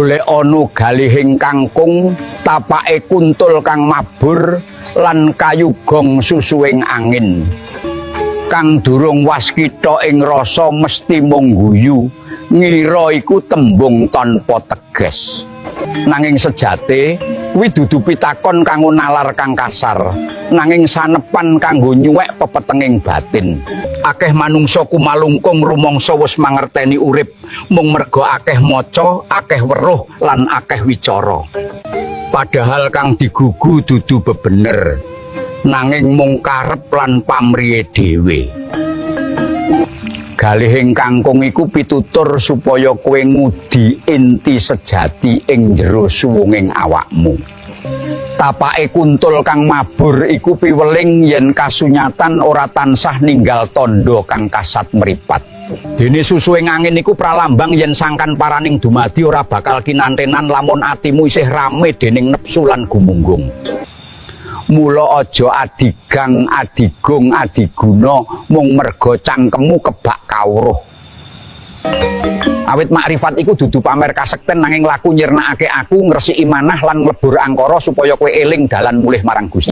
golek ana galihing kangkung, tapake kuntul kang mabur lan kayugong susuing angin. Kang durung waskita ing rasa mesti mung guyu, ngira iku tembung tanpa teges. Nanging sejate kuwi dudu pitakon kanggo nalar kang kasar, nanging sanepan kanggo nyuwek pepetenging batin. Akeh manungsa kumalungkung rumangsa wis mangerteni urip mung merga akeh maca, akeh weruh lan akeh wicara. Padahal kang digugu dudu bebener, nanging mung karep lan pamrihe dhewe. Galihing kangkung iku pitutur supaya kowe ngudi inti sejati ing jero suwunging awakmu. Tapake kuntul kang mabur iku piweling yen kasunyatan ora tansah ninggal tandha kang kasat mripat. Dene susuing angin iku pralambang yen sangkan paraning dumadi ora bakal kinantenan lamun atimu isih rame dening nepsu lan gumunggung. Mula aja adigang, adigung, adiguna mung merga cangkemmu kebak kawruh. Awit makrifat iku dudu pamer kasekten nanging laku nyirnakake aku ngresiki manah lan nglebur angkara supaya kowe eling dalan mulih marang Gusti.